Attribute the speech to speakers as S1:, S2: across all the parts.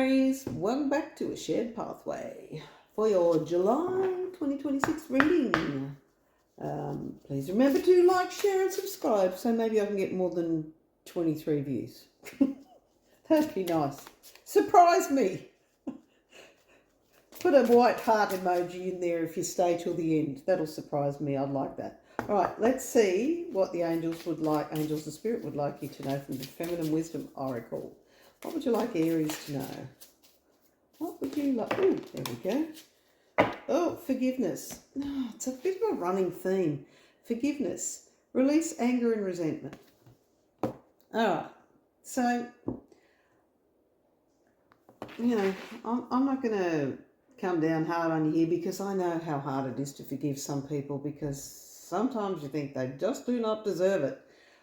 S1: Aries, welcome back to A Shared Pathway for your July 2026 reading. Please remember to like, share and subscribe so maybe I can get more than 23 views. That'd be nice. Surprise me. Put a white heart emoji in there if you stay till the end. That'll surprise me. I'd like that. All right, let's see what the angels would like, angels and spirit would like you to know from the Feminine Wisdom Oracle. What would you like Aries to know? What would you like? Oh, there we go. Oh, forgiveness. Oh, it's a bit of a running theme. Forgiveness. Release anger and resentment. All right. So, you know, I'm not going to come down hard on you here because I know how hard it is to forgive some people because sometimes you think they just do not deserve it.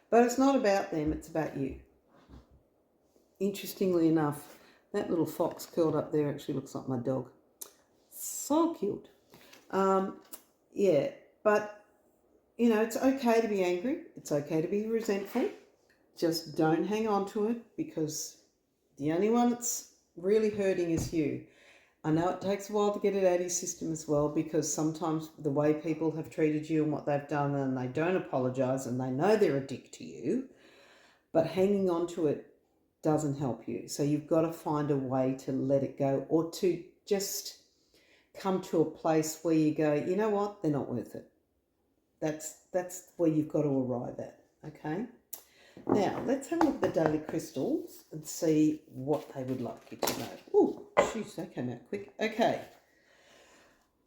S1: But it's not about them, it's about you. Interestingly enough, that little fox curled up there actually looks like my dog. So cute. Yeah, but, you know, it's okay to be angry. It's okay to be resentful. Just don't hang on to it because the only one that's really hurting is you. I know it takes a while to get it out of your system as well because sometimes the way people have treated you and what they've done and they don't apologise and they know they're a dick to you, but hanging on to it doesn't help you. So you've got to find a way to let it go or to just come to a place where you go, you know what, they're not worth it. That's where you've got to arrive at, okay? Now, let's have a look at the daily crystals and see what they would like you to know. Oh, jeez, that came out quick. Okay.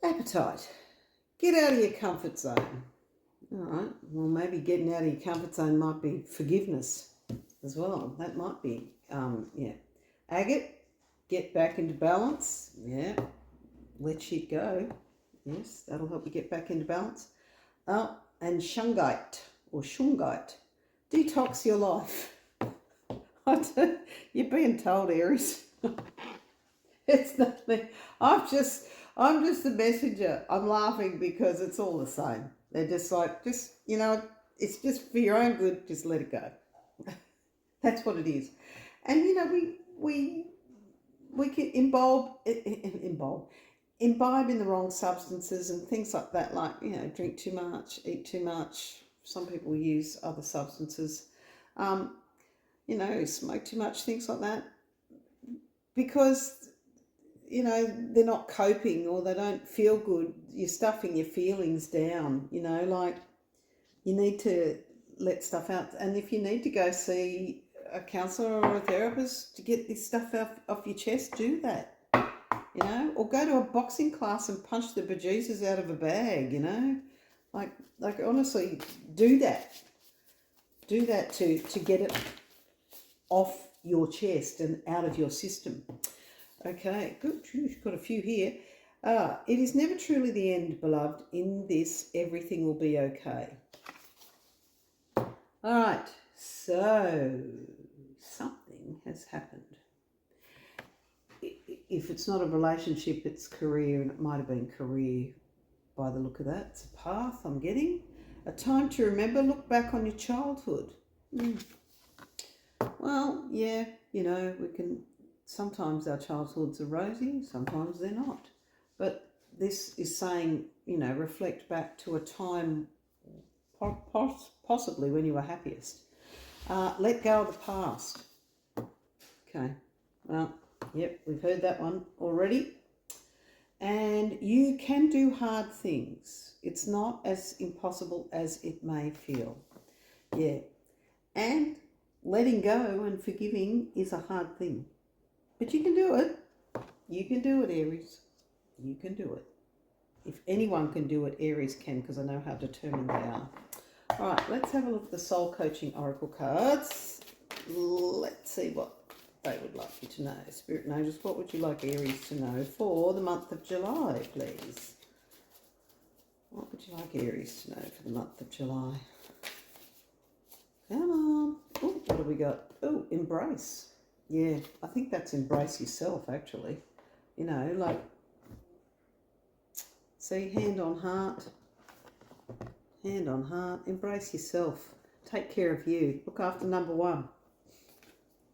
S1: Appetite. Get out of your comfort zone. All right. Well, maybe getting out of your comfort zone might be forgiveness as well. That might be, yeah. Agate, get back into balance. Yeah. Let shit go. Yes, that'll help you get back into balance. And shungite or shungite. Detox your life. You're being told, Aries. It's not me. I'm just the messenger. I'm laughing because it's all the same. They're just like, you know, it's just for your own good. Just let it go. That's what it is. And you know, we can imbibe in the wrong substances and things like that. Like, you know, drink too much, eat too much. Some people use other substances, you know, smoke too much, things like that, because, you know, they're not coping or they don't feel good. You're stuffing your feelings down, you know, like you need to let stuff out. And if you need to go see a counsellor or a therapist to get this stuff off your chest, do that, you know, or go to a boxing class and punch the bejesus out of a bag, you know. Like honestly, do that. Do that to get it off your chest and out of your system. Okay, good. You've got a few here. It is never truly the end, beloved. In this, everything will be okay. All right, so something has happened. If it's not a relationship, it's career, and it might have been career. By the look of that, it's a path I'm getting. A time to remember, look back on your childhood. Well, yeah, you know, sometimes our childhoods are rosy, sometimes they're not. But this is saying, you know, reflect back to a time possibly when you were happiest. Let go of the past. Okay, well, yep, we've heard that one already. And you can do hard things. It's not as impossible as it may feel. Yeah. And letting go and forgiving is a hard thing. But you can do it. You can do it, Aries. You can do it. If anyone can do it, Aries can, because I know how determined they are. All right, let's have a look at the Soul Coaching Oracle cards. Let's see what they would like you to know. Spirit and Angels, what would you like Aries to know for the month of July, please? What would you like Aries to know for the month of July? Come on. Oh, what have we got? Oh, embrace. Yeah, I think that's embrace yourself, actually. You know, like, see, hand on heart. Hand on heart. Embrace yourself. Take care of you. Look after number one.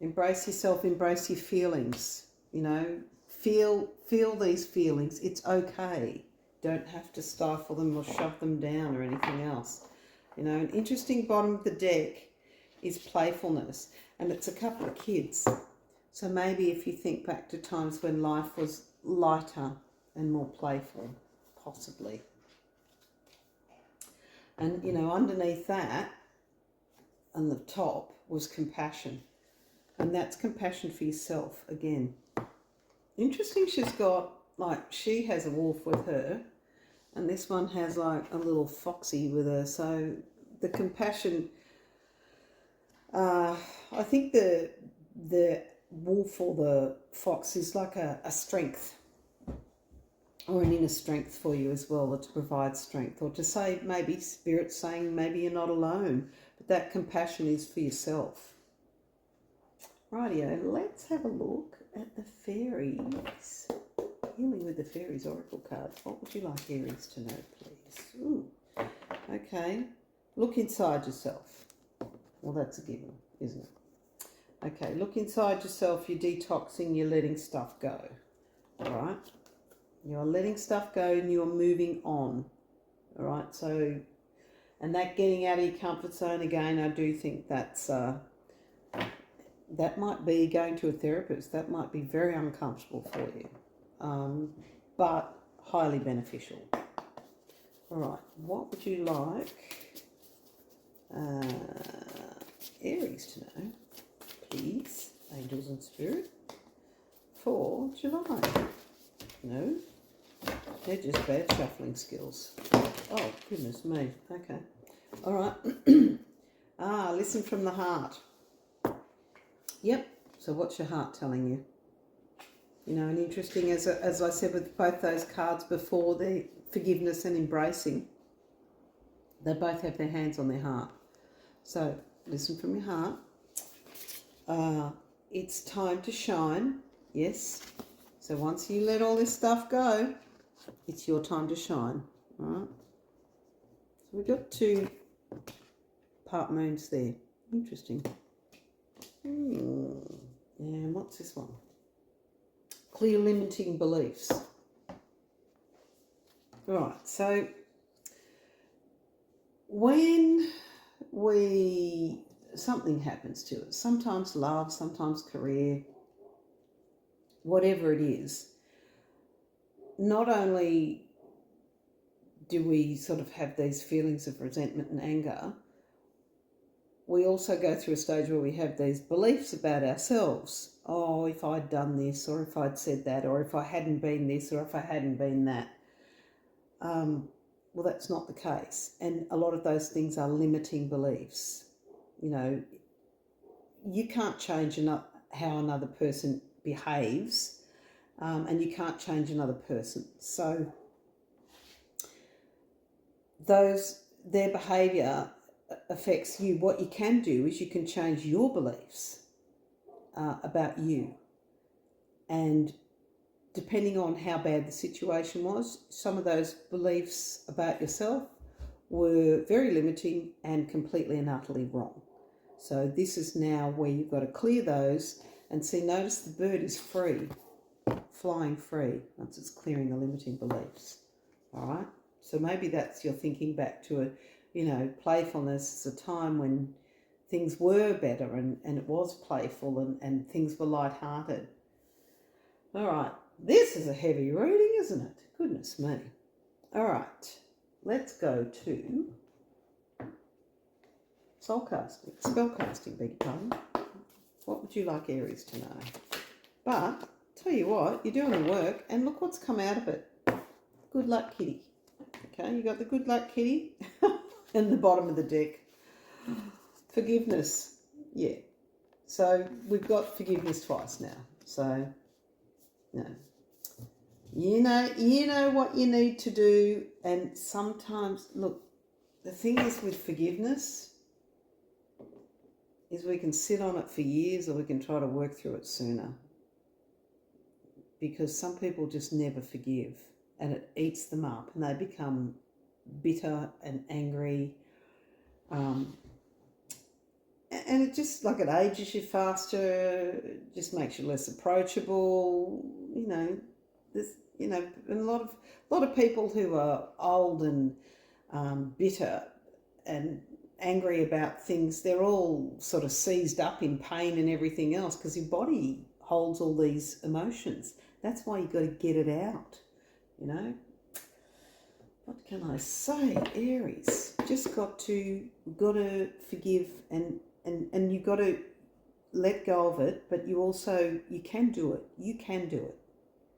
S1: Embrace yourself, embrace your feelings. You know, feel these feelings. It's okay. Don't have to stifle them or shove them down or anything else. You know, an interesting bottom of the deck is playfulness, and it's a couple of kids. So maybe if you think back to times when life was lighter and more playful, possibly. And, you know, underneath that, on the top, was compassion. And that's compassion for yourself again. Interesting, she's got, like, she has a wolf with her, and this one has, like, a little foxy with her. So the compassion, I think the wolf or the fox is like a strength, or an inner strength for you as well, or to provide strength, or to say, maybe Spirit's saying maybe you're not alone, but that compassion is for yourself. Rightio, let's have a look at the fairies. Healing with the fairies oracle card. What would you like Aries to know, please? Ooh. Okay, look inside yourself. Well, that's a given, isn't it? Okay, look inside yourself. You're detoxing, you're letting stuff go. All right? You're letting stuff go and you're moving on. All right? So, and that getting out of your comfort zone again, I do think that's... that might be going to a therapist. That might be very uncomfortable for you, but highly beneficial. All right, what would you like Aries to know, please, angels and spirit, for July? No, they're just bad shuffling skills. Oh, goodness me. Okay. All right. Listen from the heart. Yep. So what's your heart telling you? You know, and interesting, as I said with both those cards before, the forgiveness and embracing, they both have their hands on their heart. So listen from your heart. It's time to shine. Yes. So once you let all this stuff go, it's your time to shine. All right. So we've got 2 part moons there. Interesting. And what's this one? Clear limiting beliefs. Right, so when something happens to us, sometimes love, sometimes career, whatever it is, not only do we sort of have these feelings of resentment and anger, we also go through a stage where we have these beliefs about ourselves. Oh, if I'd done this, or if I'd said that, or if I hadn't been this, or if I hadn't been that. Well, that's not the case. And a lot of those things are limiting beliefs. You know, you can't change how another person behaves, and you can't change another person. So their behaviour affects you. What you can do is you can change your beliefs about you, and depending on how bad the situation was, some of those beliefs about yourself were very limiting and completely and utterly wrong. So this is now where you've got to clear those and see, notice the bird is free, flying free once it's clearing the limiting beliefs. All right, so maybe that's your thinking back to playfulness is a time when things were better and it was playful and things were light-hearted. All right, this is a heavy reading, isn't it? Goodness me. All right, let's go to spellcasting, beg your pardon. What would you like Aries to know? But, tell you what, you're doing the work and look what's come out of it. Good luck, kitty. Okay, you got the good luck kitty in the bottom of the deck. Forgiveness. Yeah. So we've got forgiveness twice now. So, no. You know what you need to do. And sometimes, look, the thing is with forgiveness is we can sit on it for years or we can try to work through it sooner. Because some people just never forgive and it eats them up and they become bitter and angry. and it just, like, it ages you faster, it just makes you less approachable, you know. There's, you know, and a lot of people who are old and bitter and angry about things, they're all sort of seized up in pain and everything else because your body holds all these emotions. That's why you've got to get it out, you know. What can I say, Aries? Just got to forgive, and you've got to let go of it, but you can do it. You can do it.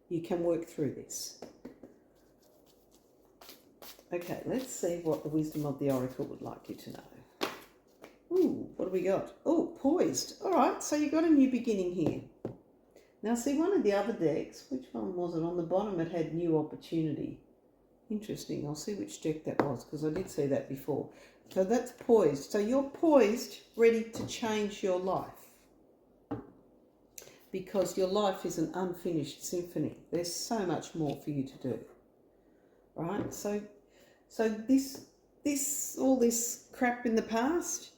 S1: You can work through this. Okay, let's see what the wisdom of the oracle would like you to know. Ooh, what do we got? Oh, poised. All right, so you got a new beginning here. Now, see, one of the other decks, which one was it? On the bottom, it had new opportunity. Interesting. I'll see which deck that was because I did see that before. So that's poised. So you're poised, ready to change your life, because your life is an unfinished symphony. There's so much more for you to do. Right? So all this crap in the past,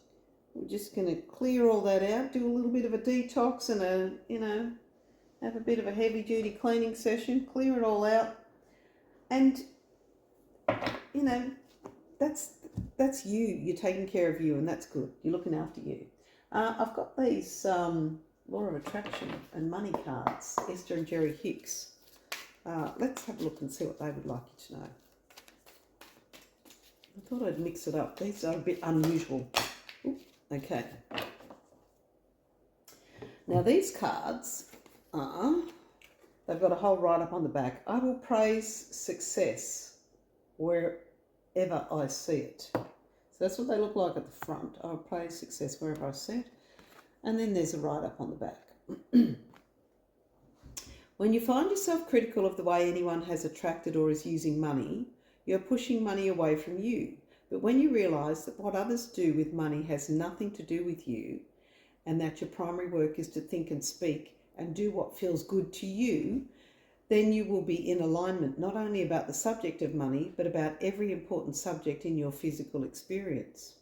S1: we're just going to clear all that out, do a little bit of a detox and have a bit of a heavy duty cleaning session, clear it all out. And, that's you. You're taking care of you, and that's good. You're looking after you. I've got these Law of Attraction and money cards, Esther and Jerry Hicks. Let's have a look and see what they would like you to know. I thought I'd mix it up. These are a bit unusual. Ooh, okay. Now these cards they've got a whole write-up on the back. I will praise success wherever I see it. So that's what they look like at the front. I'll praise success wherever I see it. And then there's a write-up on the back. When you find yourself critical of the way anyone has attracted or is using money, you're pushing money away from you. But when you realise that what others do with money has nothing to do with you, and that your primary work is to think and speak and do what feels good to you, then you will be in alignment not only about the subject of money, but about every important subject in your physical experience.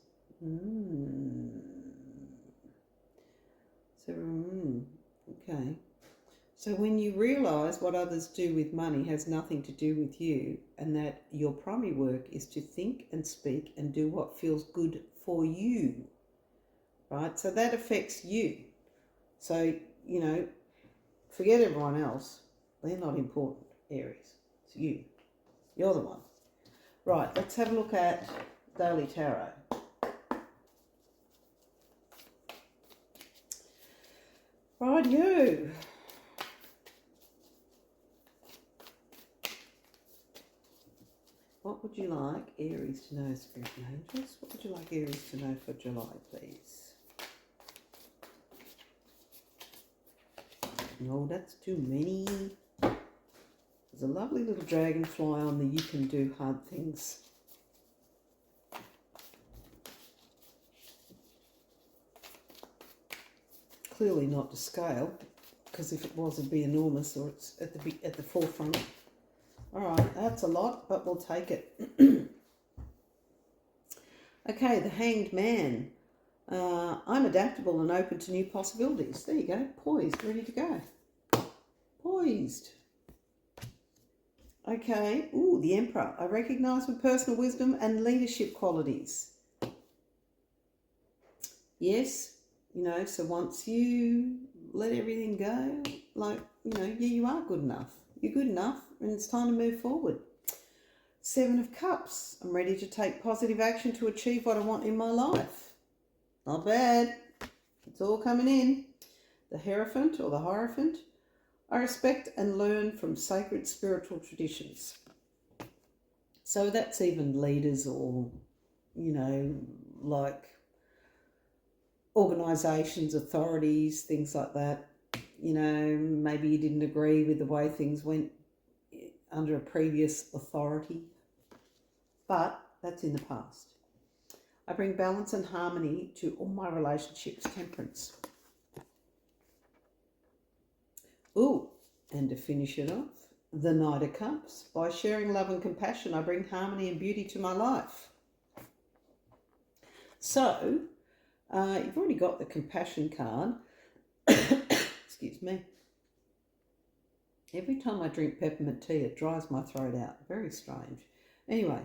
S1: Okay. So when you realise what others do with money has nothing to do with you, and that your primary work is to think and speak and do what feels good for you, right? So that affects you. So, forget everyone else. They're not important, Aries. It's you. You're the one. Right, let's have a look at Daily Tarot. Rightio. What would you like Aries to know, Spirit and Angels? What would you like Aries to know for July, please? No, that's too many. There's a lovely little dragonfly on the You Can Do Hard Things. Clearly not to scale, because if it was, it'd be enormous, or it's at the forefront. All right, that's a lot, but we'll take it. Okay, the Hanged Man. I'm adaptable and open to new possibilities. There you go, poised, ready to go. Poised. Okay, ooh, the Emperor. I recognise my personal wisdom and leadership qualities. Yes, so once you let everything go, you are good enough. You're good enough, and it's time to move forward. 7 of Cups. I'm ready to take positive action to achieve what I want in my life. Not bad. It's all coming in. The Hierophant or the Hierophant. I respect and learn from sacred spiritual traditions. So that's even leaders or, like organisations, authorities, things like that. Maybe you didn't agree with the way things went under a previous authority, but that's in the past. I bring balance and harmony to all my relationships, Temperance. Ooh, and to finish it off, the Knight of Cups. By sharing love and compassion, I bring harmony and beauty to my life. So, You've already got the compassion card. Excuse me. Every time I drink peppermint tea, it dries my throat out. Very strange. Anyway,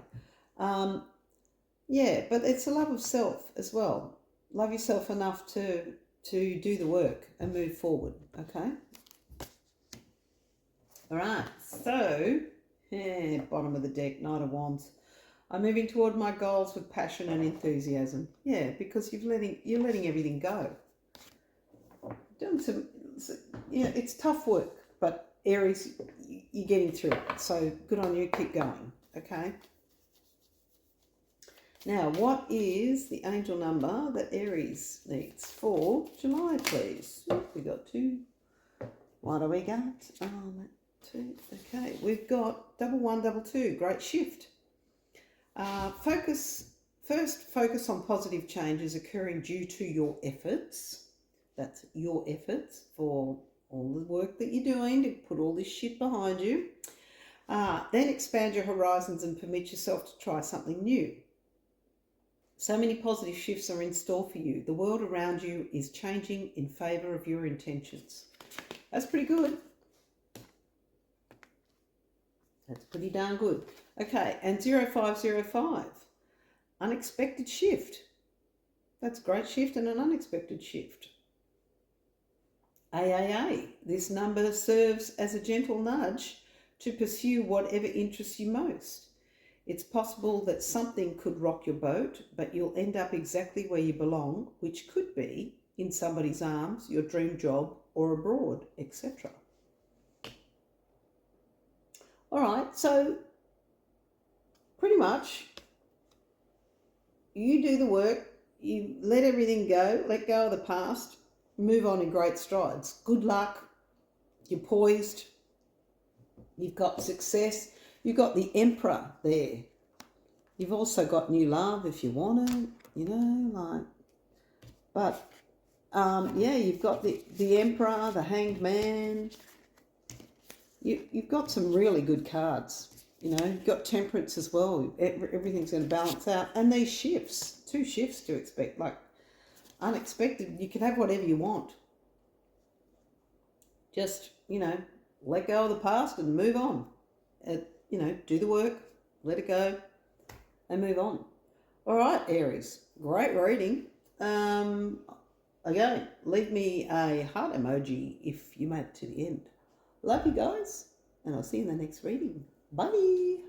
S1: yeah, but it's a love of self as well. Love yourself enough to do the work and move forward, okay? All right, so, yeah, bottom of the deck, Knight of Wands. I'm moving toward my goals with passion and enthusiasm. Yeah, because you're letting everything go. Doing some, yeah, it's tough work, but Aries, you're getting through it. So good on you. Keep going. Okay. Now, what is the angel number that Aries needs for July, please? We got 2. What do we got? Oh, 2. Okay, we've got 1122. Great shift. Focus on positive changes occurring due to your efforts. That's your efforts for all the work that you're doing to put all this shit behind you. Then expand your horizons and permit yourself to try something new. So many positive shifts are in store for you. The world around you is changing in favour of your intentions. That's pretty good. That's pretty darn good. Okay, and 0505. Unexpected shift. That's a great shift and an unexpected shift. AAA. This number serves as a gentle nudge to pursue whatever interests you most. It's possible that something could rock your boat, but you'll end up exactly where you belong, which could be in somebody's arms, your dream job, or abroad, etc. All right, so pretty much you do the work, you let everything go, let go of the past, move on in great strides. Good luck, you're poised, you've got success, you've got the Emperor there. You've also got new love if you want it, you know, like, but yeah, you've got the Emperor, the Hanged Man. You've got some really good cards. You know, you've got Temperance as well. Everything's going to balance out. And these shifts, 2 shifts to expect, like unexpected. You can have whatever you want. Just, you know, let go of the past and move on. You know, do the work, let it go, and move on. All right, Aries, great reading. Again, leave me a heart emoji if you made it to the end. Love you guys, and I'll see you in the next reading. Bye.